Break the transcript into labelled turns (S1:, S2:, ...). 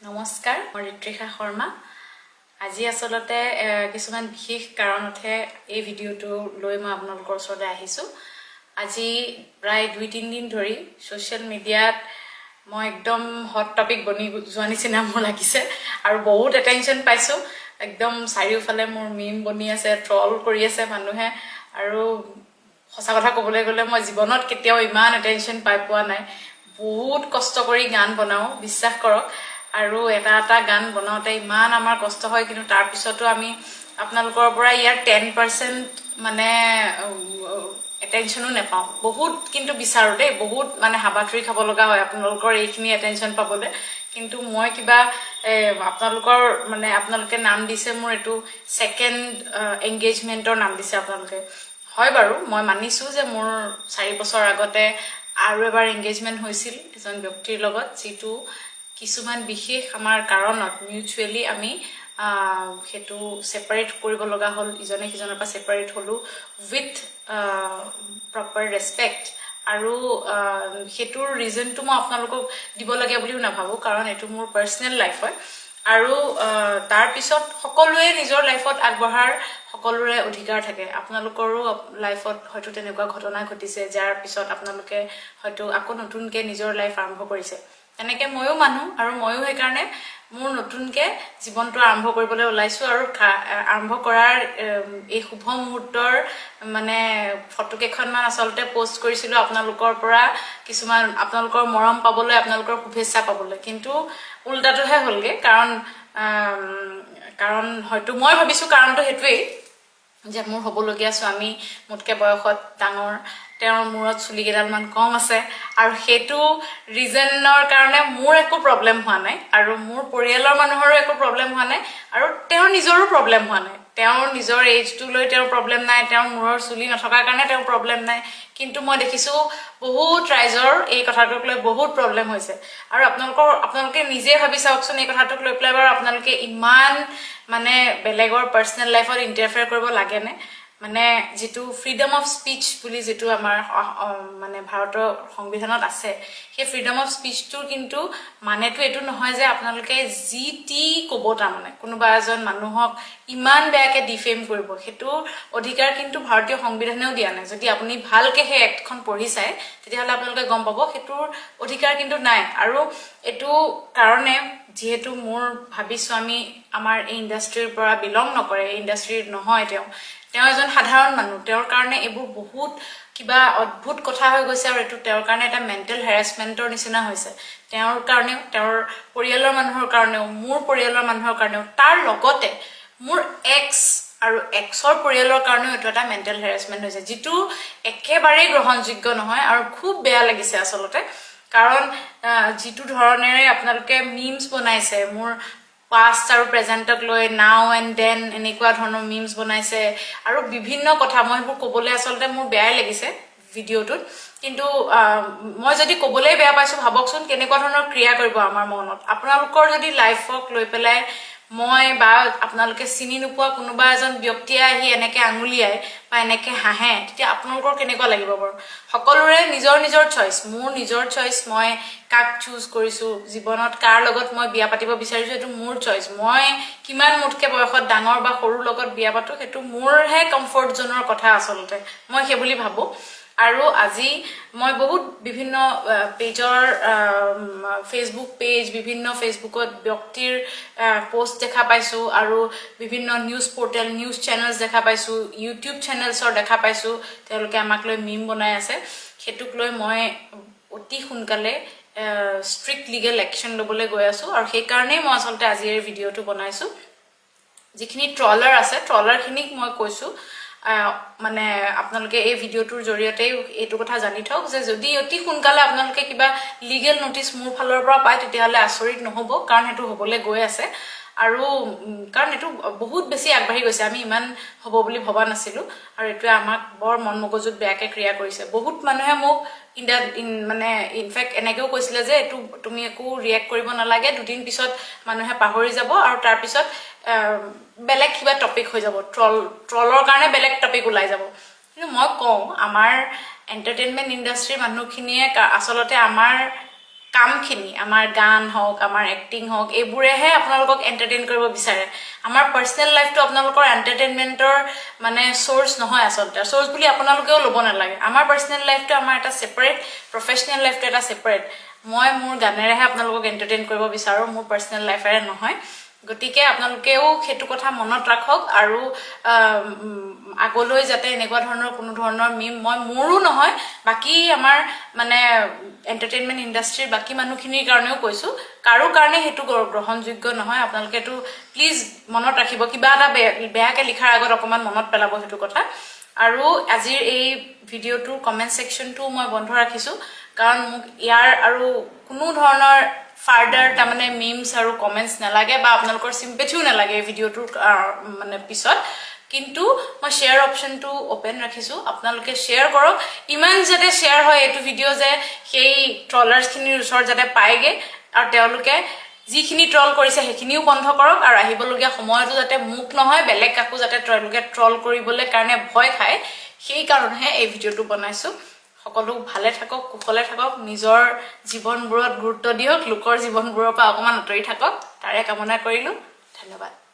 S1: নমস্কাৰ মই ঋত্ৰিকা শৰ্মা আজি আসলতে কিছুমান বিশেষ কাৰণতহে এই ভিডিওটো লৈ মই আপোনালোকৰ ওচৰলৈ আহিছো আজি প্ৰায় 2-3 দিন ধৰি সোশ্যাল মিডিয়াত মই একদম হট টপিক বনি যোৱা নিচিনা মোৰ লাগিছে আৰু বহুত এটেনশন পাইছো একদম চাৰিওফালে মোৰ মিম বনি আছে ট্ৰল কৰি আছে মানুহে আৰু সঁচা কথা ক'বলৈ গ'লে মই জীৱনত কেতিয়াও ইমান এটেনশন পাই পোৱা নাই বহুত কষ্ট কৰি গান বনাও বিশ্বাস কৰক আৰু এটা গান বনাওতে ইমান আমাৰ কষ্ট হয় কিন্তু তাৰ পিছতো আমি আপোনালোকৰ পৰা ইয়াৰ 10% মানে এটেনশনো নেপাও বহুত কিন্তু বিচাৰো দেই বহুত মানে হাবাথুৰি খাব লগা হয় আপোনালোকৰ এইখিনি এটেনশন পাবলৈ কিন্তু মই কিবা আপোনালোকৰ মানে আপোনালোকে নাম দিছে মোৰ এটো সেকেন্ড এনগেজমেন্টৰ নাম দিছে আপোনালোকে হয় বাৰু মই মানিছো যে মোৰ 4 বছৰ আগতে আৰু এবাৰ এনগেজমেন্ট হৈছিল এজন ব্যক্তিৰ লগত যেটো কিছুমান বিশেষ আমাৰ কাৰণত মিউচুৱেলি আমি হেতু সেপাৰেট কৰিব লগা হল ইজনে সিজনৰ পৰা সেপাৰেট হলো উইথ প্ৰপাৰ ৰেসপেক্ট আৰু হেতুৰ ৰিজনটো মই আপোনালোকক দিব লাগে বুলিও নাভাবো কাৰণ এটো মোৰ পাৰ্সোনাল লাইফ হয় আৰু তাৰ পিছত সকলোৱে নিজৰ লাইফত আগবঢ়াৰ সকলোৰে অধিকাৰ থাকে আপোনালোকৰো লাইফত হয়তো তেনেকুৱা ঘটনা ঘটিছে যাৰ পিছত আপোনালোকে হয়তো আকৌ নতুনকৈ নিজৰ লাইফ আৰম্ভ কৰিছে তেনেকে ময়ো মানুহ আৰু ময়ো সেই কাৰণে মোৰ নতুনকে জীৱনটো আৰম্ভ কৰিবলৈ ওলাইছো আৰু আৰম্ভ কৰাৰ এই শুভ মুহূৰ্তৰ মানে ফটো কেখনমান আসলতে পোষ্ট কৰিছিলো আপোনালোকৰ পৰা কিছুমান আপোনালোকৰ মৰম পাবলৈ আপোনালোকৰ শুভেচ্ছা পাবলৈ কিন্তু উল্টাটোহে হ'লগে কাৰণ হয়তো মই ভাবিছো কাৰণটো হেতুৱেই যে মোৰ হ'বলগীয়া স্বামী মুতকে বয়সত ডাঙৰ তেওঁৰ মূৰত চুলি কেডালমান কম আছে আৰু হেতু ৰিজনৰ কাৰণে মোৰ একো প্ৰবলেম হোৱা নাই আৰু মোৰ পৰিয়ালৰ মানুহৰো একো প্ৰবলেম হোৱা নাই আৰু তেওঁৰ নিজৰো প্ৰবলেম হোৱা নাই তেওঁৰ নিজৰ এজটো লৈ তেওঁৰ প্ৰবলেম নাই তেওঁৰ মূৰৰ চুলি নথকাৰ কাৰণে তেওঁৰ প্ৰবলেম নাই কিন্তু মই দেখিছো বহুত ৰাইজৰ এই কথাটোক লৈ বহুত প্ৰবলেম হৈছে আৰু আপোনালোকে নিজে ভাবি চাওকচোন এই কথাটোক লৈ পেলাই বাৰু আপোনালোকে ইমান মানে বেলেগৰ পাৰ্সোনাল লাইফত ইন্টাৰফেয়াৰ কৰিব লাগে নে মানে যেটো ফ্ৰীডম অফ স্পিচ বুলি যেটো আমাৰ মানে ভাৰতৰ সংবিধানত আছে সেই ফ্ৰীডম অফ স্পিচটোৰ কিন্তু মানেটো এটো নহয় যে আপোনালোকে জিটি ক'ব তাৰমানে কোনোবা এজন মানুহক ইমান বেয়াকে ডিফেম কৰিব হেতু অধিকাৰ কিন্তু ভাৰতীয় সংবিধানেও দিয়া নাই যদি আপুনি ভালকে হে এক্টখন পঢ়ি চাই তেতিয়াহলে আপোনালোকে গম পাব হেতুৰ অধিকাৰ কিন্তু নাই আৰু এটো কাৰণে যেহেতু মোৰ ভাবিছো আমি আমাৰ এই ইন্ডাষ্ট্ৰিৰ পৰা বিলং নকৰে এই ইন্ডাষ্ট্ৰিৰ নহয় তেওঁ এজন সাধাৰণ মানুহ তেওঁৰ কাৰণে এবোৰ বহুত কিবা অদ্ভুত কথা হৈ গৈছে আৰু এটো তেওঁৰ কাৰণে এটা মেন্টেল হ্যাৰাসমেন্টৰ নিচিনা হৈছে তেওঁৰ কাৰণে তেওঁৰ পৰিয়ালৰ মানুহৰ কাৰণে মোৰ পৰিয়ালৰ মানুহৰ কাৰণে তাৰ লগতে মোৰ এক্স আৰু এক্সৰ পৰিয়ালৰ কাৰণে এটো এটা মেন্টেল হ্যাৰাসমেন্ট হৈছে যেটো একেবাৰে গ্ৰহণযোগ্য নহয় আৰু খুব বেয়া লাগিছে আসলতে কাৰণ যেটো ধৰণেৰে আপোনালোকে মিমস বনাইছে মোৰ past আৰু প্ৰেজেন্টক লৈ নাও এন্ড দেন এনেকুৱা ধৰণৰ মিমস বনাইছে আৰু বিভিন্ন কথা মই হেবোৰ ক'বলৈ আসলতে মোৰ বেয়াই লাগিছে ভিডিওটোত কিন্তু মই যদি ক'বলৈ বেয়া পাইছো ভাবকচোন কেনেকুৱা ধৰণৰ ক্ৰিয়া কৰিব আমাৰ মনত আপোনালোকৰ যদি লাইফক লৈ পেলাই মই বা আপোনালোকে চিনি নোপোৱা কোনোবা এজন ব্যক্তিয়ে আহি এনেকে আঙুলিয়াই বা এনেকে হাঁহে তেতিয়া আপোনালোকৰ কেনেকুৱা লাগিব বাৰু সকলোৰে নিজৰ চইচ মোৰ নিজৰ চইচ মই কাক চুজ কৰিছো জীৱনত কাৰ লগত মই বিয়া পাতিব বিচাৰিছো এটো মোৰ চইচ মই কিমান মুতকে বয়সত ডাঙৰ বা সৰু লগত বিয়া পাতো হেতু মোৰহে কমফৰ্ট জোনৰ কথা আসলতে মই হে বুলি ভাবো আৰু আজি মই বহুত বিভিন্ন পেজৰ ফেসবুক পেজ বিভিন্ন ফেসবুকত ব্যক্তিৰ পোষ্ট দেখা পাইছো আৰু বিভিন্ন নিউজ পোৰ্টেল নিউজ চেনেলস দেখা পাইছো ইউটিউব চেনেলসৰ দেখা পাইছো তেওঁলোকে আমাক লৈ মিম বনাই আছে হেতুক লৈ মই অতি সোনকালে ষ্ট্ৰিক্ট লিগেল একশন লবলৈ গৈ আছো আৰু সেই কাৰণে মই আসলতে আজি এই ভিডিওটো বনাইছো যিখিনি ট্ৰলাৰ আছে ট্ৰলাৰখিনিক মই কৈছো মানে আপোনালোকে এই ভিডিওটোৰ জৰিয়তে এটো কথা জানি থওক যে যদি অতি সোনকালে আপোনালোকে কিবা লিগেল নোটিস মোৰ ফালৰ পৰা পায় তেতিয়াহলে আচৰিত নহব কাৰণ হেতু হ'বলৈ গৈ আছে আৰু কাৰণ এটো বহুত বেছি আগবাঢ়ি গৈছে আমি ইমান হ'ব বুলি ভবা নাছিলো আৰু এটো আমাক বৰ মন মগজুত বেয়াকে ক্ৰিয়া কৰিছে বহুত মানুহে মোক মানে ইনফেক্ট এনেকেও কৈছিলে যে এটো তুমি একো ৰিয়েক্ট কৰিব নালাগে দুদিন পিছত মানুহে পাহৰি যাব আৰু তাৰ পিছত বেলেগ কিবা টপিক হৈ যাব ট্ৰলৰ কাৰণে বেলেগ টপিক ওলাই যাব কিন্তু মই কওঁ আমাৰ এন্টাৰটেইনমেন্ট ইন্ডাষ্ট্ৰি মানুহখিনিয়ে আসলতে আমাৰ কামখিনি আমাৰ গান হওক আমাৰ এক্টিং হওক এইবোৰেহে আপোনালোকক এণ্টাৰটেইন কৰিব বিচাৰে আমাৰ পাৰ্চনেল লাইফটো আপোনালোকৰ এণ্টাৰটেইনমেণ্টৰ মানে চ'ৰ্চ নহয় আচলতে চ'ৰ্চ বুলি আপোনালোকেও ল'ব নালাগে আমাৰ পাৰ্চনেল লাইফটো আমাৰ এটা ছেপাৰেট প্ৰফেচনেল লাইফটো এটা ছেপাৰেট মই মোৰ গানেৰেহে আপোনালোকক এণ্টাৰটেইন কৰিব বিচাৰোঁ মোৰ পাৰ্চনেল লাইফেৰে নহয় গতিকে আপোনালোকেও সেইটো কথা মনত ৰাখক আৰু আগলৈ যাতে এনেকুৱা ধৰণৰ কোনো ধৰণৰ মিম মই মোৰো নহয় বাকি আমাৰ মানে এণ্টাৰটেইনমেণ্ট ইণ্ডাষ্ট্ৰীৰ বাকি মানুহখিনিৰ কাৰণেও কৈছোঁ কাৰো কাৰণে সেইটো গ্ৰহণযোগ্য নহয় আপোনালোকেতো প্লিজ মনত ৰাখিব কিবা এটা বেয়াকৈ লিখাৰ আগত অকণমান মনত পেলাব সেইটো কথা আৰু আজিৰ এই ভিডিঅ'টোৰ কমেণ্ট ছেকশ্যনটো মই বন্ধ ৰাখিছোঁ কাৰণ মোক ইয়াৰ আৰু কোনো ধৰণৰ ফাৰ্ডাৰ তাৰমানে মিমছ আৰু কমেণ্টছ নালাগে বা আপোনালোকৰ চিম্পেথিও নালাগে এই ভিডিঅ'টোৰ মানে পিছত কিন্তু মই শ্বেয়াৰ অপশ্যনটো অপেন ৰাখিছোঁ আপোনালোকে শ্বেয়াৰ কৰক ইমান যাতে শ্বেয়াৰ হয় এইটো ভিডিঅ' যে সেই ট্ৰলাৰ্ছখিনিৰ ওচৰত যাতে পায়গৈ আৰু তেওঁলোকে যিখিনি ট্ৰল কৰিছে সেইখিনিও বন্ধ কৰক আৰু আহিবলগীয়া সময়তো যাতে মোক নহয় বেলেগ কাকো যাতে তেওঁলোকে ট্ৰল কৰিবলৈ কাৰণে ভয় খায় সেইকাৰণেহে এই ভিডিঅ'টো বনাইছোঁ সকলো ভালে থাকক কুশলে থাকক নিজৰ জীৱনবোৰত গুৰুত্ব দিয়ক লোকৰ জীৱনবোৰৰ পৰা অকণমান আঁতৰি থাকক তাৰে কামনা কৰিলোঁ ধন্যবাদ